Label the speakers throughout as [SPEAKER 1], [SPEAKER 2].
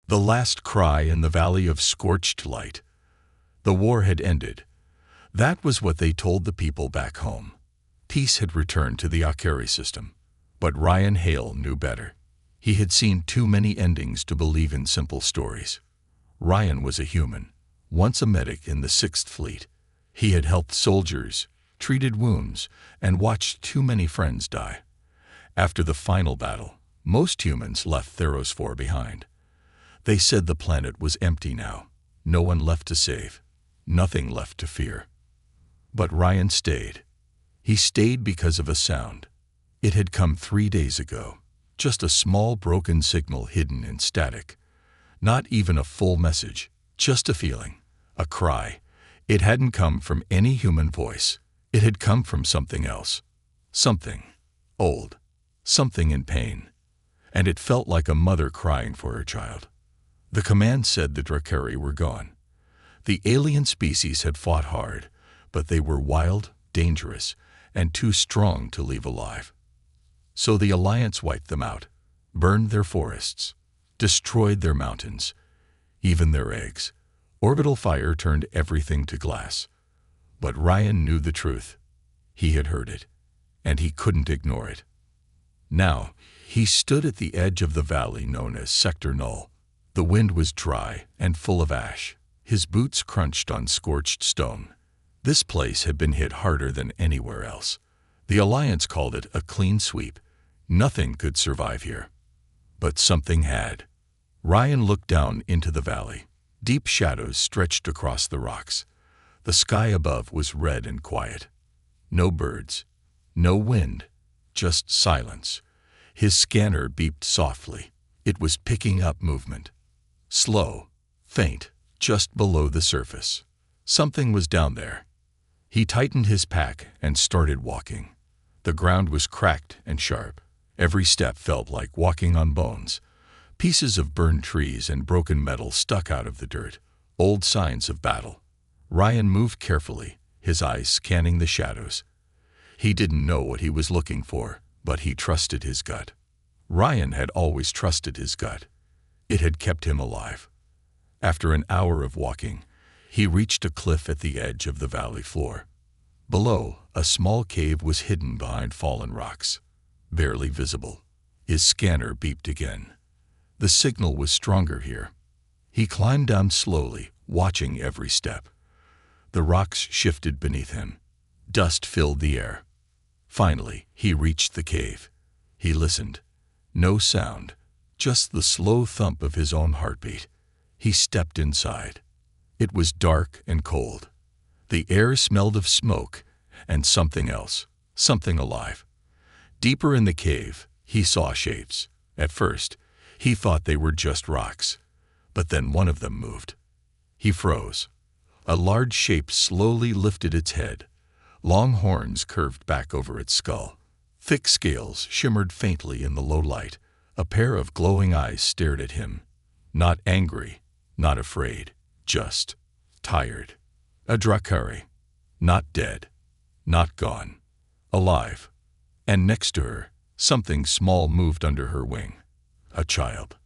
[SPEAKER 1] The last cry in the valley of scorched light. The war had ended. That was what they told the people back home. Peace had returned to the Akari system. But Ryan Hale knew better. He had seen too many endings to believe in simple stories. Ryan was a human, once a medic in the 6th Fleet. He had helped soldiers, treated wounds, and watched too many friends die. After the final battle, most humans left Theros 4 behind. They said the planet was empty now, no one left to save, nothing left to fear. But Ryan stayed. He stayed because of a sound. It had come 3 days ago, just a small broken signal hidden in static. Not even a full message, just a feeling, a cry. It hadn't come from any human voice. It had come from something else. Something old, something in pain. And it felt like a mother crying for her child. The command said the Drakari were gone. The alien species had fought hard, but they were wild, dangerous, and too strong to leave alive. So the Alliance wiped them out, burned their forests, destroyed their mountains, even their eggs. Orbital fire turned everything to glass. But Ryan knew the truth. He had heard it, and he couldn't ignore it. Now, he stood at the edge of the valley known as Sector Null. The wind was dry and full of ash. His boots crunched on scorched stone. This place had been hit harder than anywhere else. The Alliance called it a clean sweep. Nothing could survive here. But something had. Ryan looked down into the valley. Deep shadows stretched across the rocks. The sky above was red and quiet. No birds, no wind, just silence. His scanner beeped softly. It was picking up movement. Slow, faint, just below the surface. Something was down there. He tightened his pack and started walking. The ground was cracked and sharp. Every step felt like walking on bones. Pieces of burned trees and broken metal stuck out of the dirt, old signs of battle. Ryan moved carefully, his eyes scanning the shadows. He didn't know what he was looking for, but he trusted his gut. Ryan had always trusted his gut. It had kept him alive. After an hour of walking, he reached a cliff at the edge of the valley floor. Below, a small cave was hidden behind fallen rocks, barely visible. His scanner beeped again. The signal was stronger here. He climbed down slowly, watching every step. The rocks shifted beneath him. Dust filled the air. Finally, he reached the cave. He listened. No sound, just the slow thump of his own heartbeat. He stepped inside. It was dark and cold. The air smelled of smoke and something else, something alive. Deeper in the cave, he saw shapes. At first, he thought they were just rocks, but then one of them moved. He froze. A large shape slowly lifted its head. Long horns curved back over its skull. Thick scales shimmered faintly in the low light. A pair of glowing eyes stared at him. Not angry, not afraid, just tired. A Drakari. Not dead, not gone. Alive. And next to her, something small moved under her wing. A child.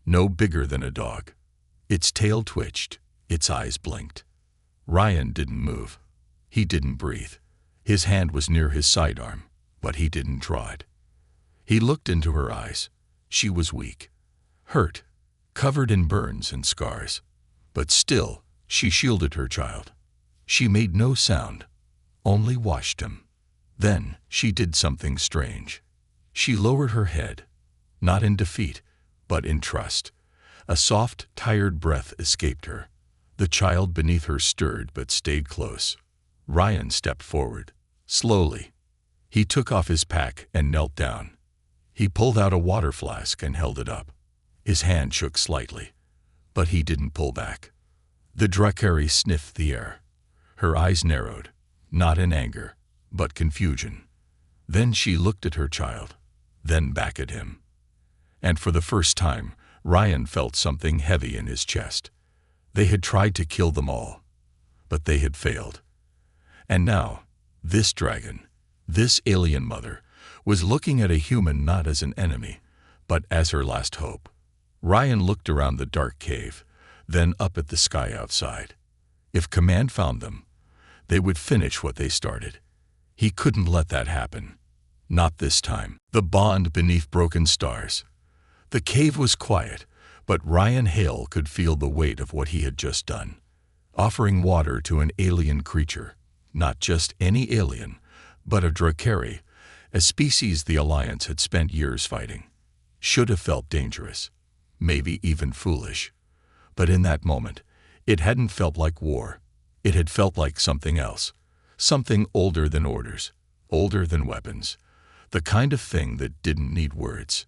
[SPEAKER 1] No bigger than a dog. Its tail twitched, its eyes blinked. Ryan didn't move. He didn't breathe. His hand was near his sidearm, but he didn't draw it. He looked into her eyes. She was weak, hurt, covered in burns and scars. But still, she shielded her child. She made no sound, only watched him. Then she did something strange. She lowered her head, not in defeat, but in trust. A soft, tired breath escaped her. The child beneath her stirred but stayed close. Ryan stepped forward, slowly. He took off his pack and knelt down. He pulled out a water flask and held it up. His hand shook slightly, but he didn't pull back. The Drakari sniffed the air. Her eyes narrowed, not in anger, but confusion. Then she looked at her child, then back at him. And for the first time, Ryan felt something heavy in his chest. They had tried to kill them all, but they had failed. And now, this dragon, this alien mother, was looking at a human not as an enemy, but as her last hope. Ryan looked around the dark cave, then up at the sky outside. If Command found them, they would finish what they started. He couldn't let that happen. Not this time. The bond beneath broken stars. The cave was quiet, but Ryan Hale could feel the weight of what he had just done. Offering water to an alien creature. Not just any alien, but a Drakari, a species the Alliance had spent years fighting. Should have felt dangerous. Maybe even foolish. But in that moment, it hadn't felt like war. It had felt like something else. Something older than orders. Older than weapons. The kind of thing that didn't need words.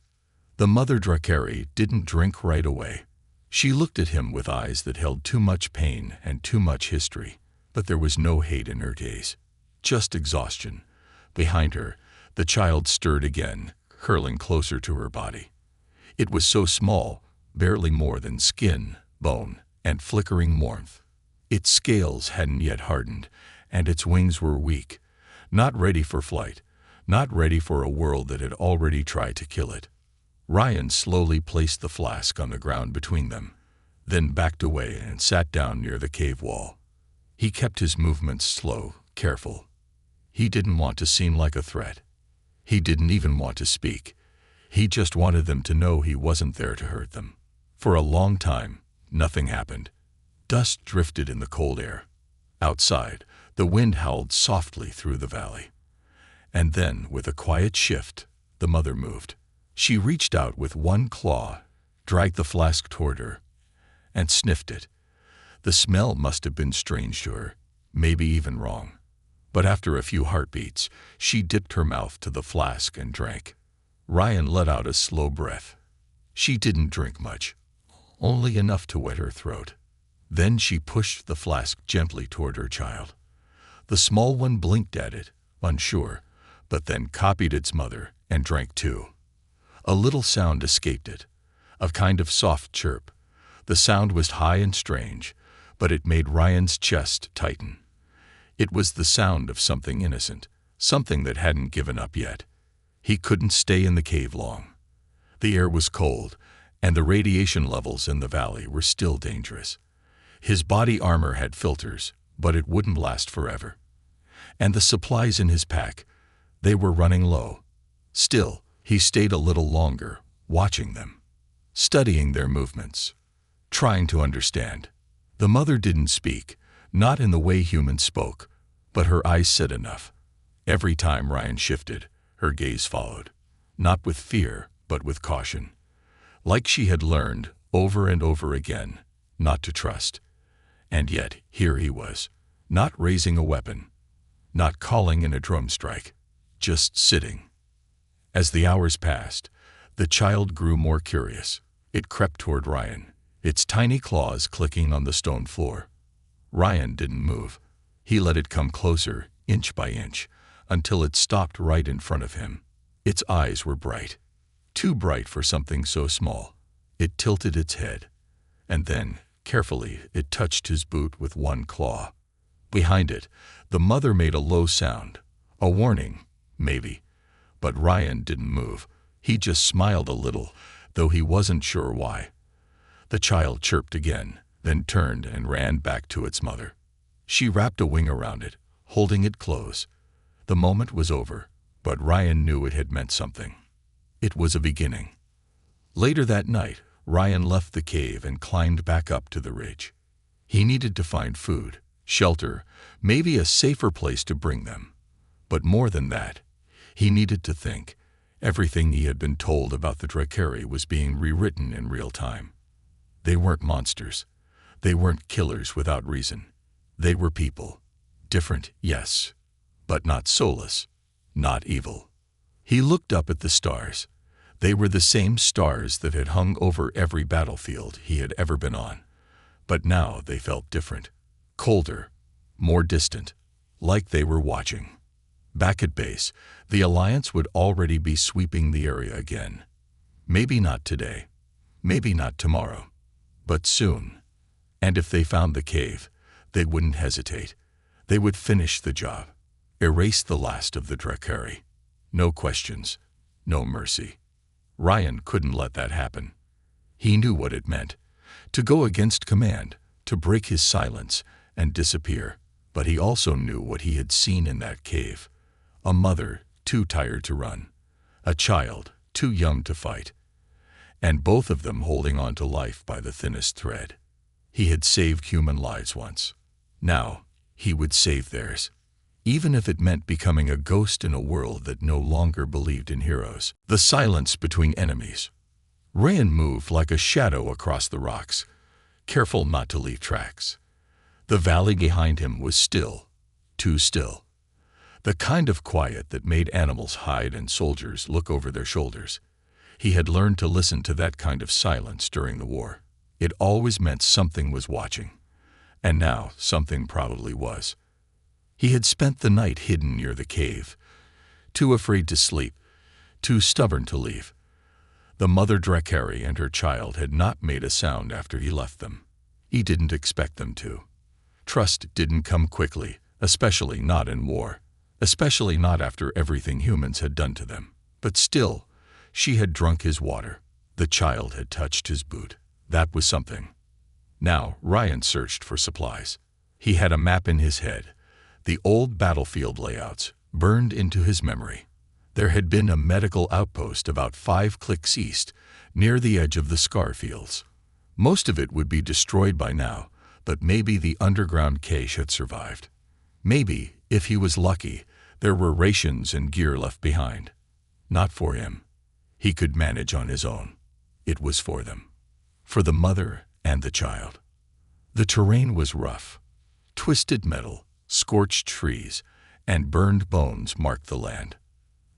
[SPEAKER 1] The mother Drakari didn't drink right away. She looked at him with eyes that held too much pain and too much history. But there was no hate in her gaze. Just exhaustion. Behind her, the child stirred again, curling closer to her body. It was so small, barely more than skin, bone, and flickering warmth. Its scales hadn't yet hardened, and its wings were weak. Not ready for flight. Not ready for a world that had already tried to kill it. Ryan slowly placed the flask on the ground between them, then backed away and sat down near the cave wall. He kept his movements slow, careful. He didn't want to seem like a threat. He didn't even want to speak. He just wanted them to know he wasn't there to hurt them. For a long time, nothing happened. Dust drifted in the cold air. Outside, the wind howled softly through the valley. And then, with a quiet shift, the mother moved. She reached out with one claw, dragged the flask toward her, and sniffed it. The smell must have been strange to her, maybe even wrong. But after a few heartbeats, she dipped her mouth to the flask and drank. Ryan let out a slow breath. She didn't drink much, only enough to wet her throat. Then she pushed the flask gently toward her child. The small one blinked at it, unsure, but then copied its mother and drank too. A little sound escaped it, a kind of soft chirp. The sound was high and strange, but it made Ryan's chest tighten. It was the sound of something innocent, something that hadn't given up yet. He couldn't stay in the cave long. The air was cold, and the radiation levels in the valley were still dangerous. His body armor had filters, but it wouldn't last forever. And the supplies in his pack, they were running low. Still, he stayed a little longer, watching them, studying their movements, trying to understand. The mother didn't speak, not in the way humans spoke, but her eyes said enough. Every time Ryan shifted, her gaze followed, not with fear, but with caution. Like she had learned, over and over again, not to trust. And yet, here he was, not raising a weapon, not calling in a drum strike, just sitting. As the hours passed, the child grew more curious. It crept toward Ryan, its tiny claws clicking on the stone floor. Ryan didn't move. He let it come closer, inch by inch, until it stopped right in front of him. Its eyes were bright, too bright for something so small. It tilted its head, and then, carefully, it touched his boot with one claw. Behind it, the mother made a low sound, a warning, maybe. But Ryan didn't move. He just smiled a little, though he wasn't sure why. The child chirped again, then turned and ran back to its mother. She wrapped a wing around it, holding it close. The moment was over, but Ryan knew it had meant something. It was a beginning. Later that night, Ryan left the cave and climbed back up to the ridge. He needed to find food, shelter, maybe a safer place to bring them. But more than that, he needed to think. Everything he had been told about the Drakari was being rewritten in real time. They weren't monsters. They weren't killers without reason. They were people. Different, yes, but not soulless, not evil. He looked up at the stars. They were the same stars that had hung over every battlefield he had ever been on. But now they felt different, colder, more distant, like they were watching. Back at base, the Alliance would already be sweeping the area again. Maybe not today, maybe not tomorrow, but soon. And if they found the cave, they wouldn't hesitate. They would finish the job, erase the last of the Drakari. No questions, no mercy. Ryan couldn't let that happen. He knew what it meant, to go against command, to break his silence and disappear. But he also knew what he had seen in that cave. A mother, too tired to run. A child, too young to fight. And both of them holding on to life by the thinnest thread. He had saved human lives once. Now, he would save theirs. Even if it meant becoming a ghost in a world that no longer believed in heroes. The silence between enemies. Ryan moved like a shadow across the rocks, careful not to leave tracks. The valley behind him was still, too still. The kind of quiet that made animals hide and soldiers look over their shoulders. He had learned to listen to that kind of silence during the war. It always meant something was watching. And now something probably was. He had spent the night hidden near the cave, too afraid to sleep, too stubborn to leave. The mother Drakari and her child had not made a sound after he left them. He didn't expect them to. Trust didn't come quickly, especially not in war, especially not after everything humans had done to them. But still, she had drunk his water. The child had touched his boot. That was something. Now, Ryan searched for supplies. He had a map in his head. The old battlefield layouts burned into his memory. There had been a medical outpost about 5 clicks east, near the edge of the scar fields. Most of it would be destroyed by now, but maybe the underground cache had survived. Maybe, if he was lucky, there were rations and gear left behind. Not for him. He could manage on his own. It was for them. For the mother and the child. The terrain was rough. Twisted metal, scorched trees, and burned bones marked the land.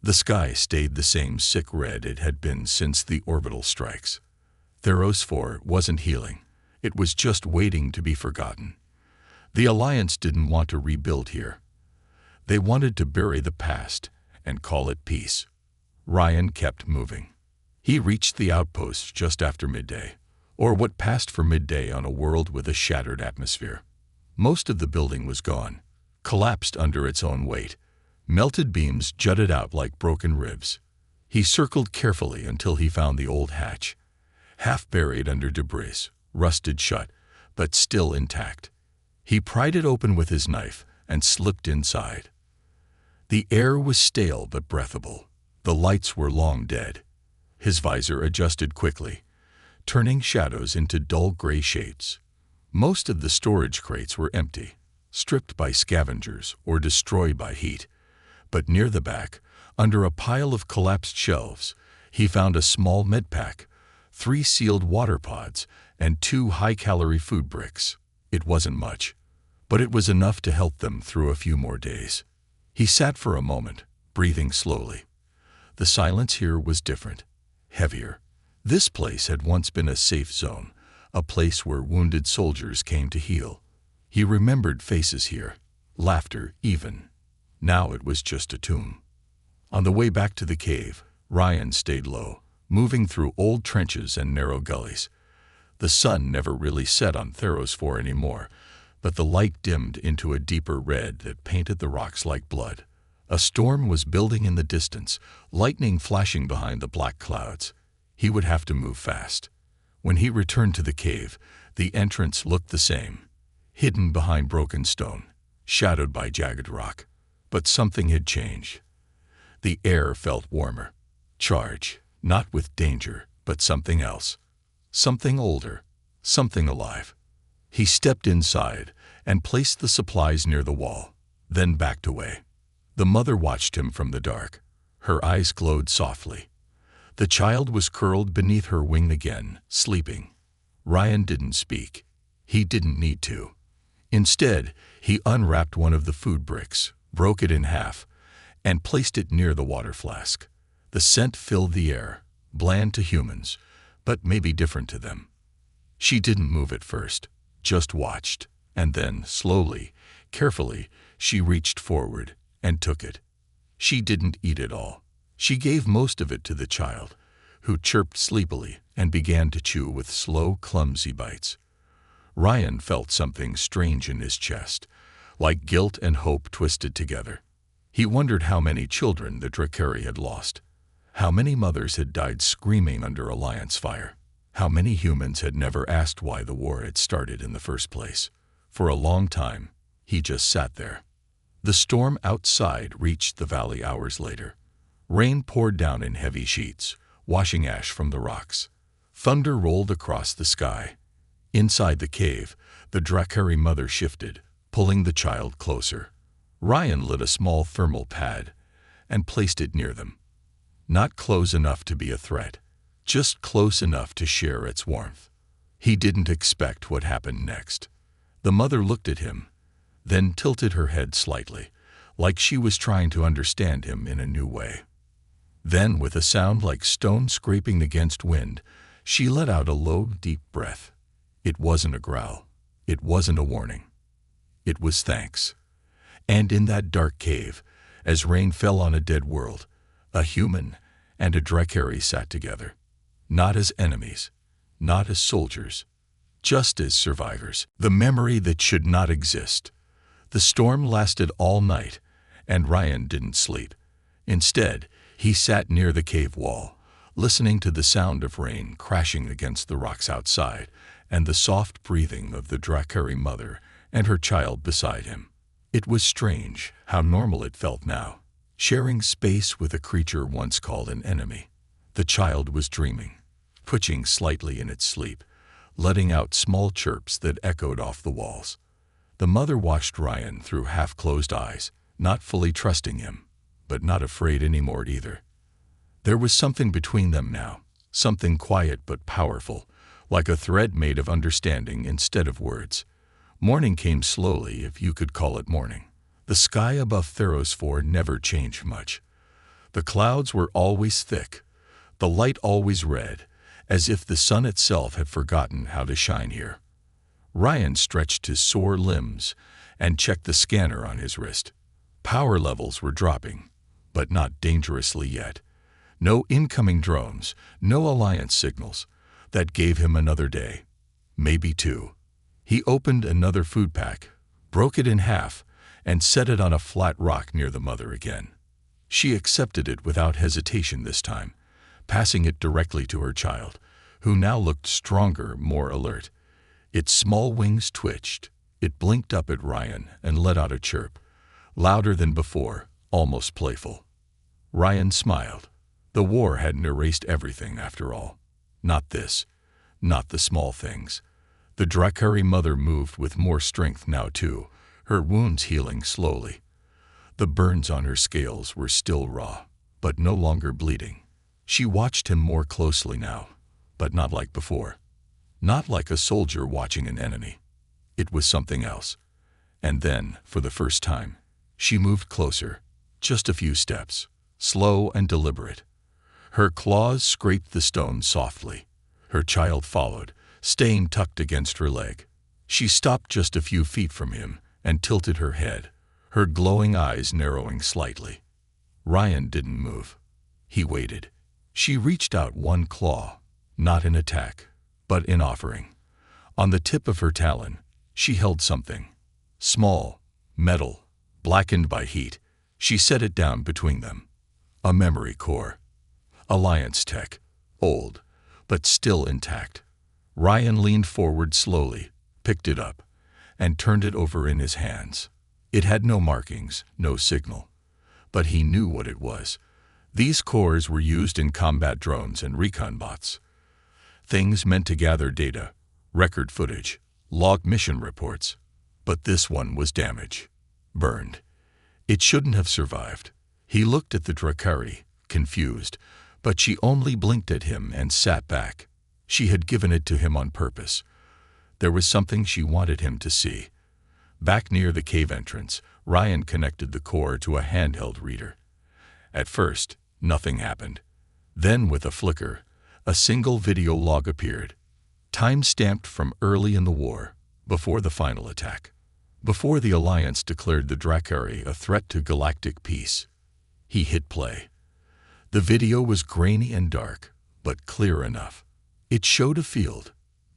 [SPEAKER 1] The sky stayed the same sick red it had been since the orbital strikes. Theros 4 wasn't healing. It was just waiting to be forgotten. The Alliance didn't want to rebuild here. They wanted to bury the past and call it peace. Ryan kept moving. He reached the outpost just after midday, or what passed for midday on a world with a shattered atmosphere. Most of the building was gone, collapsed under its own weight. Melted beams jutted out like broken ribs. He circled carefully until he found the old hatch, half buried under debris, rusted shut, but still intact. He pried it open with his knife and slipped inside. The air was stale but breathable. The lights were long dead. His visor adjusted quickly, turning shadows into dull gray shades. Most of the storage crates were empty, stripped by scavengers or destroyed by heat. But near the back, under a pile of collapsed shelves, he found a small medpack, 3 sealed water pods, and 2 high-calorie food bricks. It wasn't much, but it was enough to help them through a few more days. He sat for a moment, breathing slowly. The silence here was different, heavier. This place had once been a safe zone, a place where wounded soldiers came to heal. He remembered faces here, laughter even. Now it was just a tomb. On the way back to the cave, Ryan stayed low, moving through old trenches and narrow gullies. The sun never really set on Theros 4 anymore, but the light dimmed into a deeper red that painted the rocks like blood. A storm was building in the distance, lightning flashing behind the black clouds. He would have to move fast. When he returned to the cave, the entrance looked the same, hidden behind broken stone, shadowed by jagged rock. But something had changed. The air felt warmer. Charged, not with danger, but something else. Something older, something alive. He stepped inside and placed the supplies near the wall, then backed away. The mother watched him from the dark. Her eyes glowed softly. The child was curled beneath her wing again, sleeping. Ryan didn't speak. He didn't need to. Instead, he unwrapped one of the food bricks, broke it in half, and placed it near the water flask. The scent filled the air, bland to humans, but maybe different to them. She didn't move at first, just watched, and then, slowly, carefully, she reached forward and took it. She didn't eat it all. She gave most of it to the child, who chirped sleepily and began to chew with slow, clumsy bites. Ryan felt something strange in his chest, like guilt and hope twisted together. He wondered how many children the Drakari had lost, how many mothers had died screaming under Alliance fire, How many humans had never asked why the war had started in the first place? For a long time, he just sat there. The storm outside reached the valley hours later. Rain poured down in heavy sheets, washing ash from the rocks. Thunder rolled across the sky. Inside the cave, the Dracari mother shifted, pulling the child closer. Ryan lit a small thermal pad and placed it near them. Not close enough to be a threat, just close enough to share its warmth. He didn't expect what happened next. The mother looked at him, then tilted her head slightly, like she was trying to understand him in a new way. Then, with a sound like stone scraping against wind, she let out a low, deep breath. It wasn't a growl. It wasn't a warning. It was thanks. And in that dark cave, as rain fell on a dead world, a human and a Dracari sat together. Not as enemies, not as soldiers, just as survivors. The memory that should not exist. The storm lasted all night, and Ryan didn't sleep. Instead, he sat near the cave wall, listening to the sound of rain crashing against the rocks outside and the soft breathing of the Dracari mother and her child beside him. It was strange how normal it felt now, sharing space with a creature once called an enemy. The child was dreaming, twitching slightly in its sleep, letting out small chirps that echoed off the walls. The mother watched Ryan through half-closed eyes, not fully trusting him, but not afraid anymore either. There was something between them now, something quiet but powerful, like a thread made of understanding instead of words. Morning came slowly, if you could call it morning. The sky above Theros 4 never changed much. The clouds were always thick, the light always red, as if the sun itself had forgotten how to shine here. Ryan stretched his sore limbs and checked the scanner on his wrist. Power levels were dropping, but not dangerously yet. No incoming drones, no Alliance signals. That gave him another day, maybe two. He opened another food pack, broke it in half, and set it on a flat rock near the mother again. She accepted it without hesitation this time, passing it directly to her child, who now looked stronger, more alert. Its small wings twitched. It blinked up at Ryan and let out a chirp, louder than before, almost playful. Ryan smiled. The war hadn't erased everything after all. Not this, not the small things. The Dracari mother moved with more strength now too, her wounds healing slowly. The burns on her scales were still raw, but no longer bleeding. She watched him more closely now, but not like before. Not like a soldier watching an enemy. It was something else. And then, for the first time, she moved closer, just a few steps, slow and deliberate. Her claws scraped the stone softly. Her child followed, staying tucked against her leg. She stopped just a few feet from him and tilted her head, her glowing eyes narrowing slightly. Ryan didn't move. He waited. She reached out one claw, not in attack, but in offering. On the tip of her talon, she held something. Small, metal, blackened by heat. She set it down between them. A memory core. Alliance tech. Old, but still intact. Ryan leaned forward slowly, picked it up, and turned it over in his hands. It had no markings, no signal. But he knew what it was. These cores were used in combat drones and recon bots. Things meant to gather data, record footage, log mission reports. But this one was damaged. Burned. It shouldn't have survived. He looked at the Dracari, confused, but she only blinked at him and sat back. She had given it to him on purpose. There was something she wanted him to see. Back near the cave entrance, Ryan connected the core to a handheld reader. At first, nothing happened. Then, with a flicker, a single video log appeared, time-stamped from early in the war, before the final attack. Before the Alliance declared the Dracari a threat to galactic peace. He hit play. The video was grainy and dark, but clear enough. It showed a field,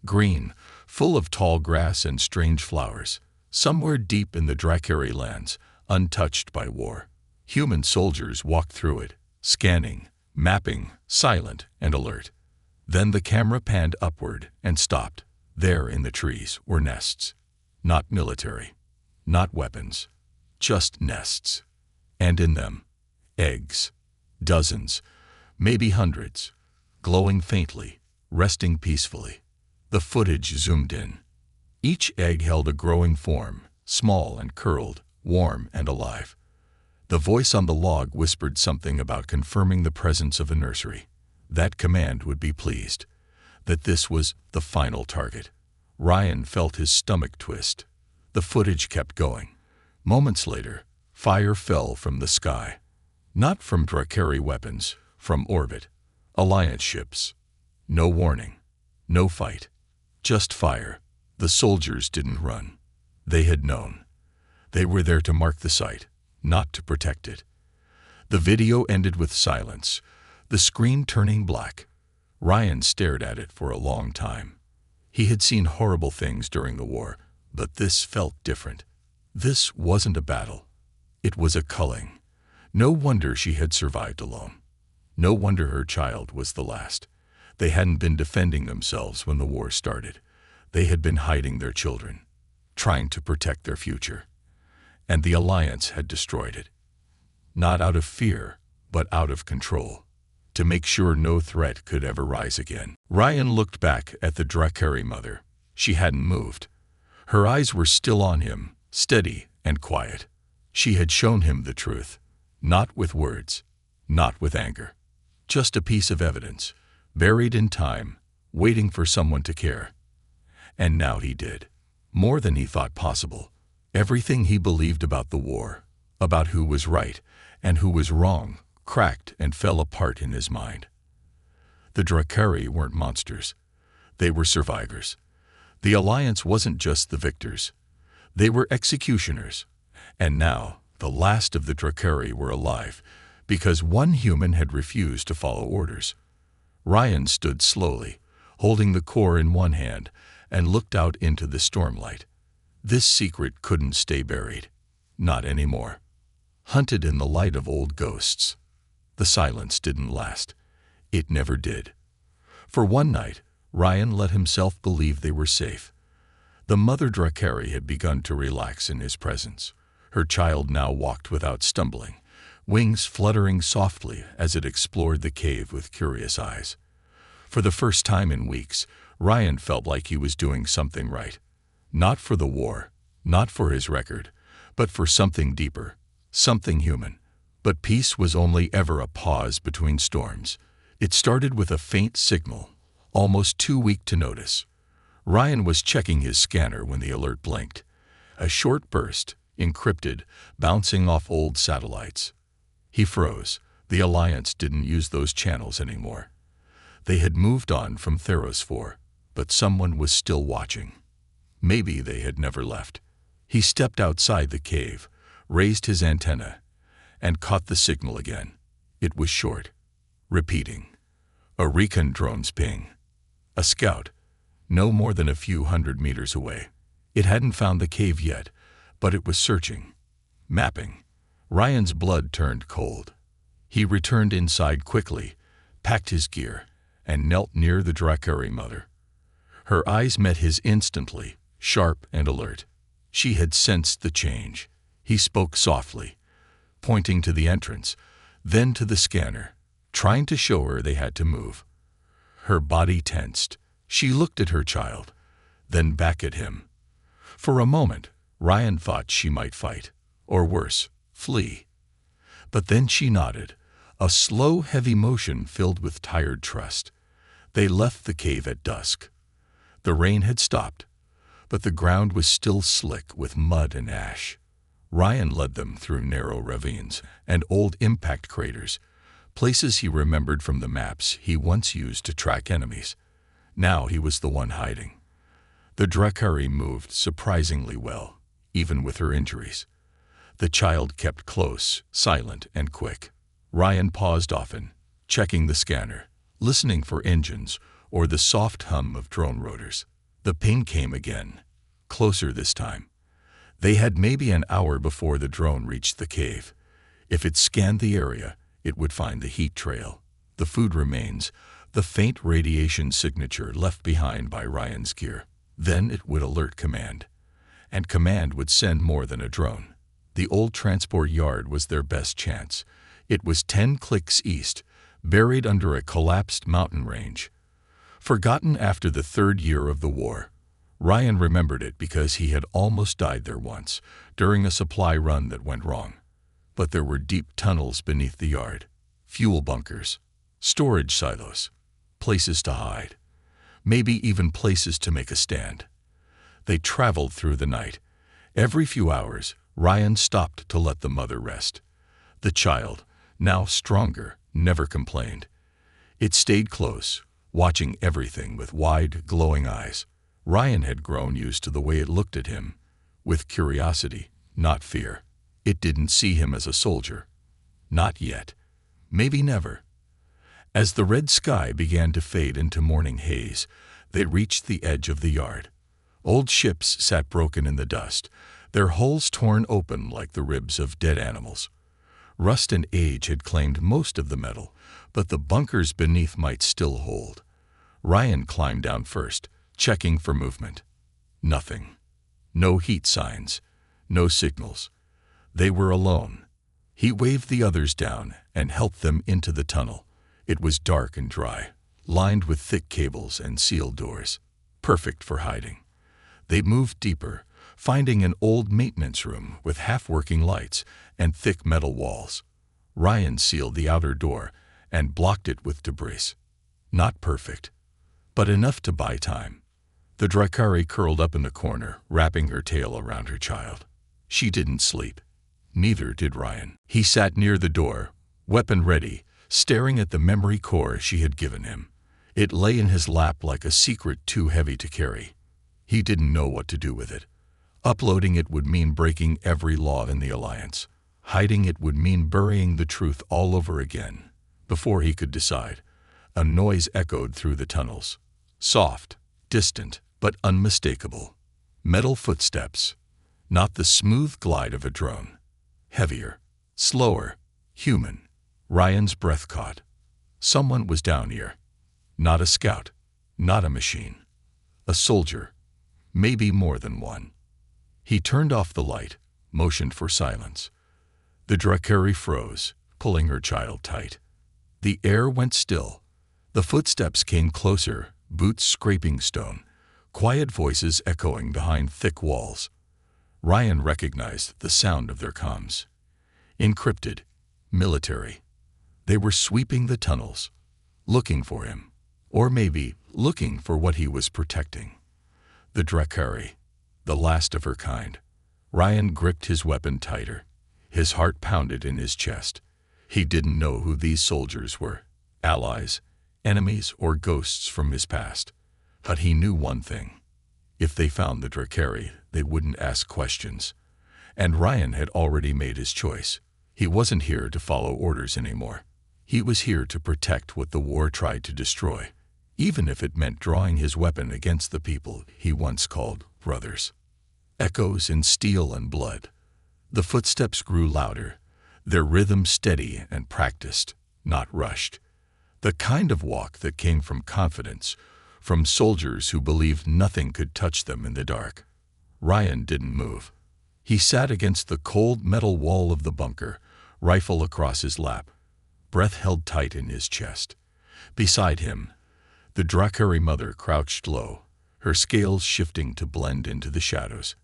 [SPEAKER 1] green, full of tall grass and strange flowers, somewhere deep in the Dracari lands, untouched by war. Human soldiers walked through it, scanning, mapping, silent and alert. Then the camera panned upward and stopped. There in the trees were nests. Not military, not weapons, just nests. And in them, eggs. Dozens, maybe hundreds, glowing faintly, resting peacefully. The footage zoomed in. Each egg held a growing form, small and curled, warm and alive. The voice on the log whispered something about confirming the presence of a nursery. That command would be pleased. That this was the final target. Ryan felt his stomach twist. The footage kept going. Moments later, fire fell from the sky. Not from Drakari weapons, from orbit. Alliance ships. No warning. No fight. Just fire. The soldiers didn't run. They had known. They were there to mark the site, not to protect it. The video ended with silence, the screen turning black. Ryan stared at it for a long time. He had seen horrible things during the war, but this felt different. This wasn't a battle. It was a culling. No wonder she had survived alone. No wonder her child was the last. They hadn't been defending themselves when the war started. They had been hiding their children, trying to protect their future. And the Alliance had destroyed it. Not out of fear, but out of control, to make sure no threat could ever rise again. Ryan looked back at the Drakari mother. She hadn't moved. Her eyes were still on him, steady and quiet. She had shown him the truth, not with words, not with anger. Just a piece of evidence, buried in time, waiting for someone to care. And now he did. More than he thought possible. Everything he believed about the war, about who was right and who was wrong, cracked and fell apart in his mind. The Drakari weren't monsters. They were survivors. The Alliance wasn't just the victors. They were executioners. And now, the last of the Drakari were alive, because one human had refused to follow orders. Ryan stood slowly, holding the core in one hand, and looked out into the stormlight. This secret couldn't stay buried. Not anymore. Hunted in the light of old ghosts. The silence didn't last. It never did. For one night, Ryan let himself believe they were safe. The mother Drakari had begun to relax in his presence. Her child now walked without stumbling, wings fluttering softly as it explored the cave with curious eyes. For the first time in weeks, Ryan felt like he was doing something right. Not for the war, not for his record, but for something deeper, something human. But peace was only ever a pause between storms. It started with a faint signal, almost too weak to notice. Ryan was checking his scanner when the alert blinked. A short burst, encrypted, bouncing off old satellites. He froze. The Alliance didn't use those channels anymore. They had moved on from Theros 4, but someone was still watching. Maybe they had never left. He stepped outside the cave, raised his antenna, and caught the signal again. It was short, repeating. A recon drone's ping. A scout, no more than a few hundred meters away. It hadn't found the cave yet, but it was searching, mapping. Ryan's blood turned cold. He returned inside quickly, packed his gear, and knelt near the Drakari mother. Her eyes met his instantly, sharp and alert. She had sensed the change. He spoke softly, pointing to the entrance, then to the scanner, trying to show her they had to move. Her body tensed. She looked at her child, then back at him. For a moment, Ryan thought she might fight, or worse, flee. But then she nodded, a slow, heavy motion filled with tired trust. They left the cave at dusk. The rain had stopped, but the ground was still slick with mud and ash. Ryan led them through narrow ravines and old impact craters, places he remembered from the maps he once used to track enemies. Now he was the one hiding. The Drakari moved surprisingly well, even with her injuries. The child kept close, silent and quick. Ryan paused often, checking the scanner, listening for engines or the soft hum of drone rotors. The ping came again, closer this time. They had maybe an hour before the drone reached the cave. If it scanned the area, it would find the heat trail, the food remains, the faint radiation signature left behind by Ryan's gear. Then it would alert Command, and Command would send more than a drone. The old transport yard was their best chance. It was 10 clicks east, buried under a collapsed mountain range. Forgotten after the 3rd year of the war, Ryan remembered it because he had almost died there once, during a supply run that went wrong. But there were deep tunnels beneath the yard, fuel bunkers, storage silos, places to hide, maybe even places to make a stand. They traveled through the night. Every few hours, Ryan stopped to let the mother rest. The child, now stronger, never complained. It stayed close, watching everything with wide, glowing eyes. Ryan had grown used to the way it looked at him, with curiosity, not fear. It didn't see him as a soldier. Not yet. Maybe never. As the red sky began to fade into morning haze, they reached the edge of the yard. Old ships sat broken in the dust, their hulls torn open like the ribs of dead animals. Rust and age had claimed most of the metal, but the bunkers beneath might still hold. Ryan climbed down first, checking for movement. Nothing. No heat signs, no signals. They were alone. He waved the others down and helped them into the tunnel. It was dark and dry, lined with thick cables and sealed doors, perfect for hiding. They moved deeper, finding an old maintenance room with half-working lights and thick metal walls. Ryan sealed the outer door and blocked it with debris. Not perfect, but enough to buy time. The Drakari curled up in the corner, wrapping her tail around her child. She didn't sleep. Neither did Ryan. He sat near the door, weapon ready, staring at the memory core she had given him. It lay in his lap like a secret too heavy to carry. He didn't know what to do with it. Uploading it would mean breaking every law in the Alliance. Hiding it would mean burying the truth all over again. Before he could decide, a noise echoed through the tunnels. Soft, distant, but unmistakable. Metal footsteps. Not the smooth glide of a drone. Heavier, slower, human. Ryan's breath caught. Someone was down here. Not a scout, not a machine. A soldier, maybe more than one. He turned off the light, motioned for silence. The Drakari froze, pulling her child tight. The air went still. The footsteps came closer, boots scraping stone, quiet voices echoing behind thick walls. Ryan recognized the sound of their comms. Encrypted, military. They were sweeping the tunnels, looking for him, or maybe looking for what he was protecting. The Drakari, the last of her kind. Ryan gripped his weapon tighter. His heart pounded in his chest. He didn't know who these soldiers were, allies, enemies, or ghosts from his past. But he knew one thing. If they found the Drakari, they wouldn't ask questions. And Ryan had already made his choice. He wasn't here to follow orders anymore. He was here to protect what the war tried to destroy, even if it meant drawing his weapon against the people he once called brothers. Echoes in steel and blood. The footsteps grew louder, their rhythm steady and practiced, not rushed. The kind of walk that came from confidence, from soldiers who believed nothing could touch them in the dark. Ryan didn't move. He sat against the cold metal wall of the bunker, rifle across his lap, breath held tight in his chest. Beside him, the Drakari mother crouched low, her scales shifting to blend into the shadows.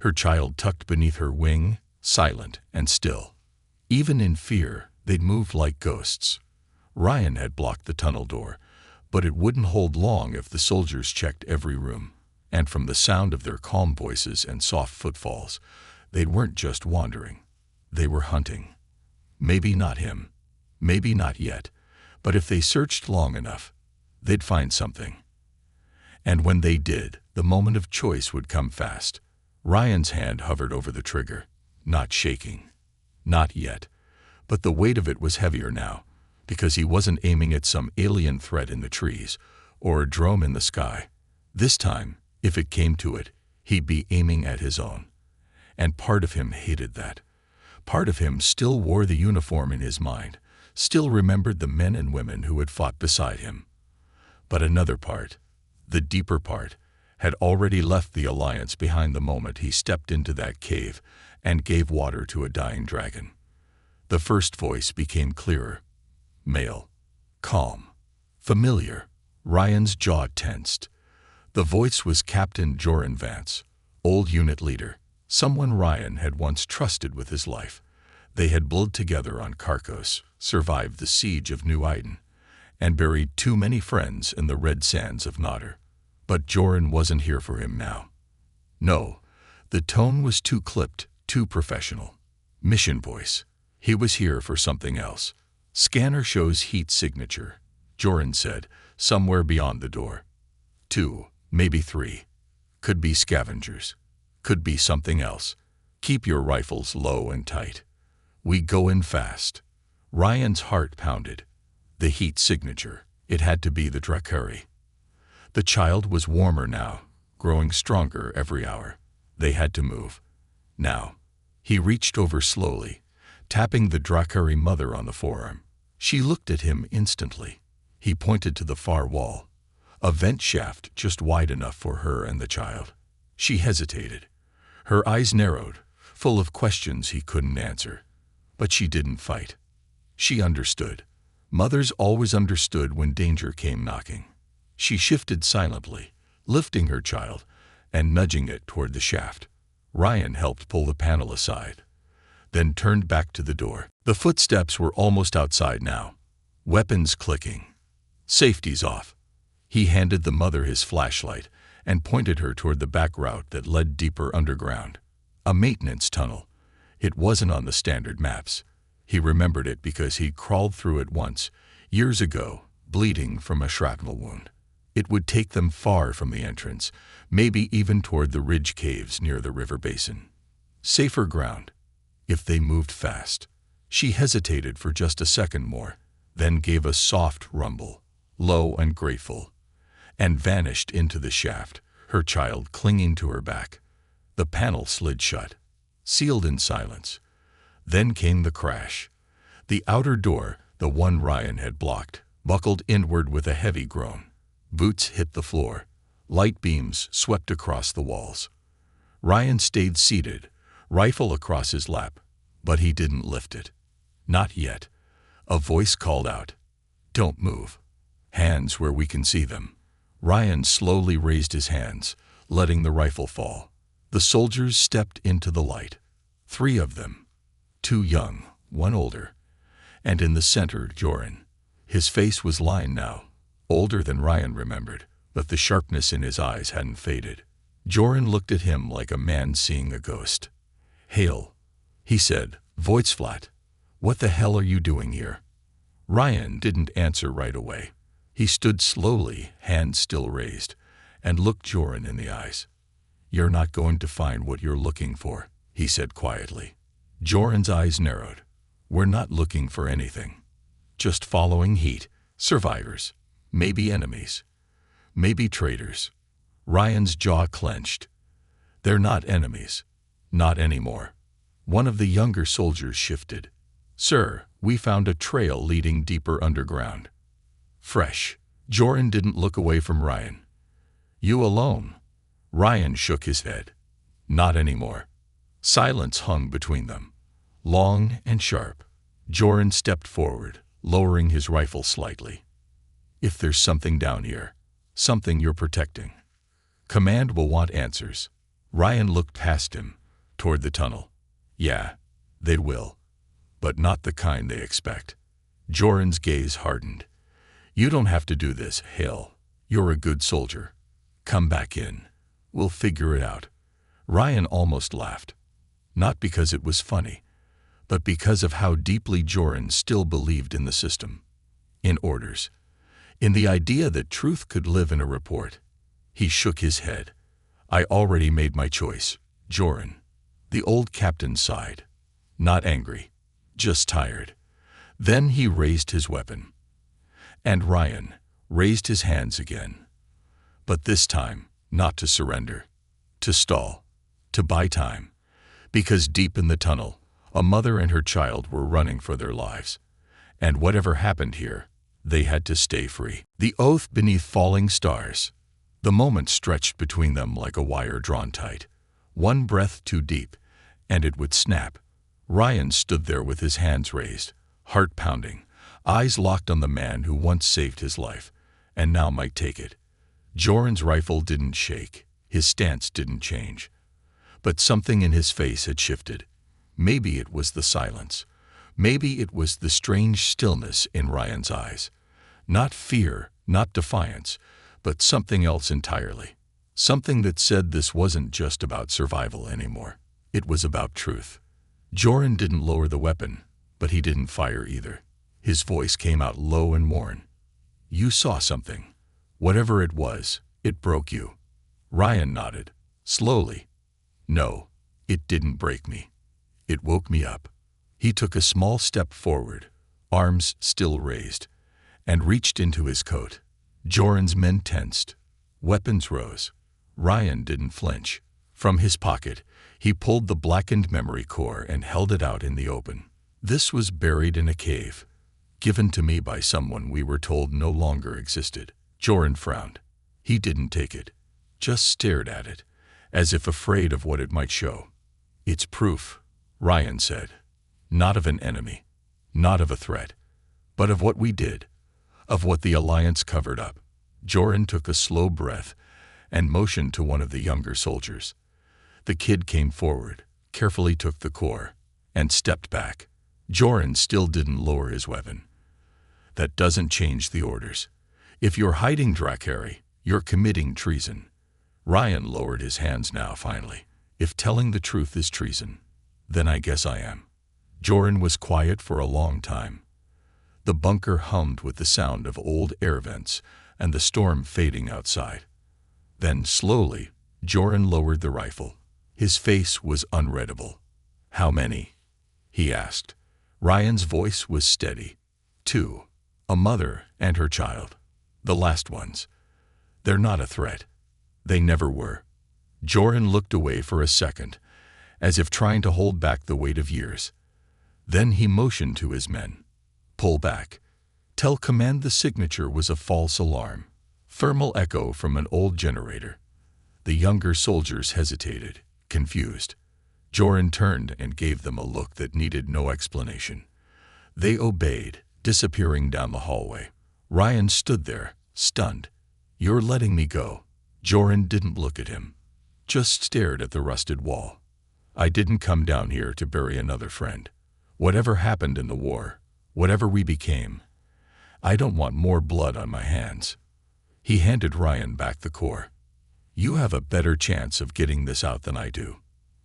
[SPEAKER 1] Her child tucked beneath her wing, silent and still. Even in fear, they'd moved like ghosts. Ryan had blocked the tunnel door, but it wouldn't hold long if the soldiers checked every room. And from the sound of their calm voices and soft footfalls, they weren't just wandering. They were hunting. Maybe not him. Maybe not yet. But if they searched long enough, they'd find something. And when they did, the moment of choice would come fast. Ryan's hand hovered over the trigger, not shaking. Not yet. But the weight of it was heavier now, because he wasn't aiming at some alien threat in the trees or a drone in the sky. This time, if it came to it, he'd be aiming at his own. And part of him hated that. Part of him still wore the uniform in his mind, still remembered the men and women who had fought beside him. But another part, the deeper part, had already left the Alliance behind the moment he stepped into that cave and gave water to a dying dragon. The first voice became clearer, male, calm, familiar. Ryan's jaw tensed. The voice was Captain Joran Vance, old unit leader, someone Ryan had once trusted with his life. They had blood together on Carcos, survived the siege of New Iden, and buried too many friends in the red sands of Nodder. But Joran wasn't here for him now. No, the tone was too clipped, too professional. Mission voice. He was here for something else. Scanner shows heat signature, Joran said, somewhere beyond the door. 2, maybe 3. Could be scavengers. Could be something else. Keep your rifles low and tight. We go in fast. Ryan's heart pounded. The heat signature. It had to be the Drakari. The child was warmer now, growing stronger every hour. They had to move. Now. He reached over slowly, tapping the Drakari mother on the forearm. She looked at him instantly. He pointed to the far wall, a vent shaft just wide enough for her and the child. She hesitated. Her eyes narrowed, full of questions he couldn't answer. But she didn't fight. She understood. Mothers always understood when danger came knocking. She shifted silently, lifting her child and nudging it toward the shaft. Ryan helped pull the panel aside, then turned back to the door. The footsteps were almost outside now, weapons clicking. Safety's off. He handed the mother his flashlight and pointed her toward the back route that led deeper underground. A maintenance tunnel. It wasn't on the standard maps. He remembered it because he'd crawled through it once, years ago, bleeding from a shrapnel wound. It would take them far from the entrance, maybe even toward the ridge caves near the river basin. Safer ground, if they moved fast. She hesitated for just a second more, then gave a soft rumble, low and grateful, and vanished into the shaft, her child clinging to her back. The panel slid shut, sealed in silence. Then came the crash. The outer door, the one Ryan had blocked, buckled inward with a heavy groan. Boots hit the floor. Light beams swept across the walls. Ryan stayed seated, rifle across his lap, but he didn't lift it. Not yet. A voice called out, "Don't move. Hands where we can see them." Ryan slowly raised his hands, letting the rifle fall. The soldiers stepped into the light. 3 of them. 2 young, 1 older. And in the center, Joran. His face was lined now, older than Ryan remembered, but the sharpness in his eyes hadn't faded. Joran looked at him like a man seeing a ghost. "Hail," he said, voice flat. "What the hell are you doing here?" Ryan didn't answer right away. He stood slowly, hands still raised, and looked Joran in the eyes. "You're not going to find what you're looking for," he said quietly. Joran's eyes narrowed. "We're not looking for anything. Just following heat, survivors, maybe enemies, maybe traitors." Ryan's jaw clenched. "They're not enemies. Not anymore." One of the younger soldiers shifted. "Sir, we found a trail leading deeper underground." "Fresh." Joran didn't look away from Ryan. "You alone?" Ryan shook his head. "Not anymore." Silence hung between them, long and sharp. Joran stepped forward, lowering his rifle slightly. "If there's something down here, something you're protecting, Command will want answers." Ryan looked past him, toward the tunnel. "Yeah, they will. But not the kind they expect." Joran's gaze hardened. "You don't have to do this, Hale. You're a good soldier. Come back in. We'll figure it out." Ryan almost laughed. Not because it was funny, but because of how deeply Joran still believed in the system, in orders, in the idea that truth could live in a report. He shook his head. "I already made my choice, Joran." The old captain sighed. Not angry, just tired. Then he raised his weapon. And Ryan raised his hands again. But this time, not to surrender, to stall, to buy time. Because deep in the tunnel, a mother and her child were running for their lives. And whatever happened here, They had to stay free. The oath beneath falling stars. The moment stretched between them like a wire drawn tight. One breath too deep, and it would snap. Ryan stood there with his hands raised, heart pounding, eyes locked on the man who once saved his life, and now might take it. Joran's rifle didn't shake, his stance didn't change. But something in his face had shifted. Maybe it was the silence. Maybe it was the strange stillness in Ryan's eyes. Not fear, not defiance, but something else entirely. Something that said this wasn't just about survival anymore. It was about truth. Joran didn't lower the weapon, but he didn't fire either. His voice came out low and worn. "You saw something. Whatever it was, it broke you." Ryan nodded, slowly. "No, it didn't break me. It woke me up." He took a small step forward, arms still raised, and reached into his coat. Joran's men tensed. Weapons rose. Ryan didn't flinch. From his pocket, he pulled the blackened memory core and held it out in the open. "This was buried in a cave, given to me by someone we were told no longer existed." Joran frowned. He didn't take it, just stared at it, as if afraid of what it might show. "It's proof," Ryan said. "Not of an enemy, not of a threat, but of what we did, of what the Alliance covered up." Joran took a slow breath and motioned to one of the younger soldiers. The kid came forward, carefully took the core, and stepped back. Joran still didn't lower his weapon. "That doesn't change the orders. If you're hiding Drakari, you're committing treason." Ryan lowered his hands now, finally. "If telling the truth is treason, then I guess I am." Joran was quiet for a long time. The bunker hummed with the sound of old air vents and the storm fading outside. Then, slowly, Joran lowered the rifle. His face was unreadable. "How many?" he asked. Ryan's voice was steady. "Two. A mother and her child. The last ones. They're not a threat. They never were." Joran looked away for a second, as if trying to hold back the weight of years. Then he motioned to his men. "Pull back. Tell command the signature was a false alarm. Thermal echo from an old generator." The younger soldiers hesitated, confused. Joran turned and gave them a look that needed no explanation. They obeyed, disappearing down the hallway. Ryan stood there, stunned. "You're letting me go." Joran didn't look at him, just stared at the rusted wall. "I didn't come down here to bury another friend. Whatever happened in the war, whatever we became, I don't want more blood on my hands." He handed Ryan back the core. "You have a better chance of getting this out than I do.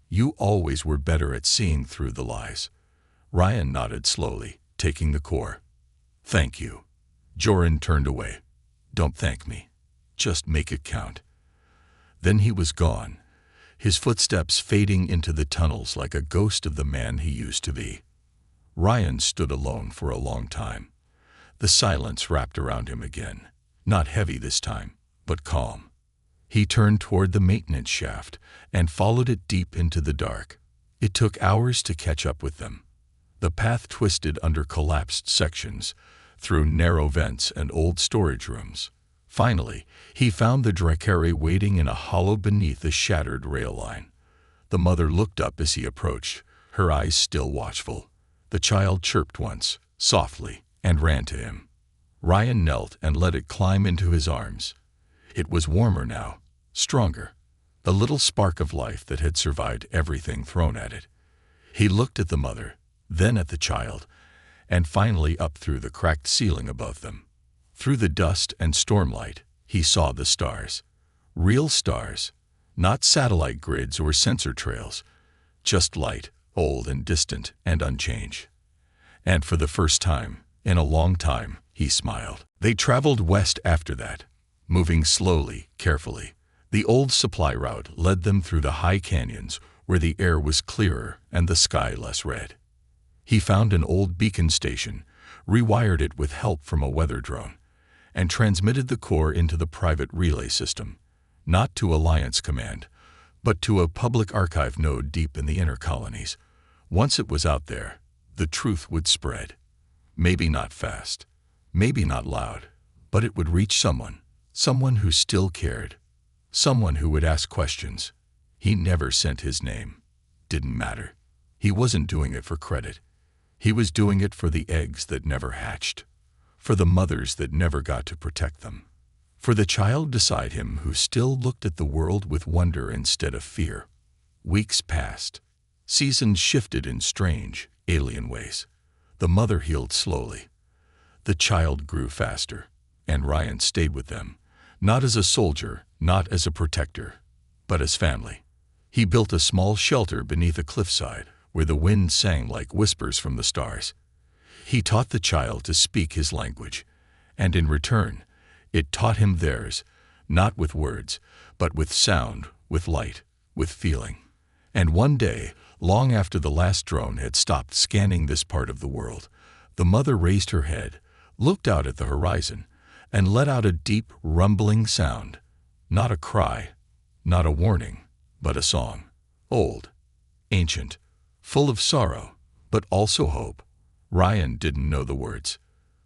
[SPEAKER 1] You always were better at seeing through the lies." Ryan nodded slowly, taking the core. "Thank you." Joran turned away. "Don't thank me. Just make it count." Then he was gone, his footsteps fading into the tunnels like a ghost of the man he used to be. Ryan stood alone for a long time. The silence wrapped around him again, not heavy this time, but calm. He turned toward the maintenance shaft and followed it deep into the dark. It took hours to catch up with them. The path twisted under collapsed sections, through narrow vents and old storage rooms. Finally, he found the Drakari waiting in a hollow beneath a shattered rail line. The mother looked up as he approached, her eyes still watchful. The child chirped once, softly, and ran to him. Ryan knelt and let it climb into his arms. It was warmer now, stronger, a little spark of life that had survived everything thrown at it. He looked at the mother, then at the child, and finally up through the cracked ceiling above them. Through the dust and stormlight, he saw the stars. Real stars, not satellite grids or sensor trails, just light, old and distant and unchanged. And for the first time, in a long time, he smiled. They traveled west after that, moving slowly, carefully. The old supply route led them through the high canyons where the air was clearer and the sky less red. He found an old beacon station, rewired it with help from a weather drone, and transmitted the core into the private relay system, not to Alliance Command, but to a public archive node deep in the inner colonies. Once it was out there, the truth would spread. Maybe not fast, Maybe not loud, but it would reach someone who still cared, someone who would ask questions. He never sent his name. Didn't matter. He wasn't doing it for credit. He was doing it for the eggs that never hatched, for the mothers that never got to protect them, for the child beside him who still looked at the world with wonder instead of fear. Weeks passed. Seasons shifted in strange, alien ways. The mother healed slowly. The child grew faster, and Ryan stayed with them, not as a soldier, not as a protector, but as family. He built a small shelter beneath a cliffside where the wind sang like whispers from the stars. He taught the child to speak his language, and in return, it taught him theirs, not with words, but with sound, with light, with feeling. And one day, long after the last drone had stopped scanning this part of the world, the mother raised her head, looked out at the horizon, and let out a deep, rumbling sound. Not a cry, not a warning, but a song. Old, ancient, full of sorrow, but also hope. Ryan didn't know the words,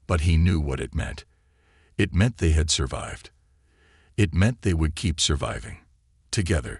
[SPEAKER 1] but he knew what it meant. It meant they had survived. It meant they would keep surviving. Together,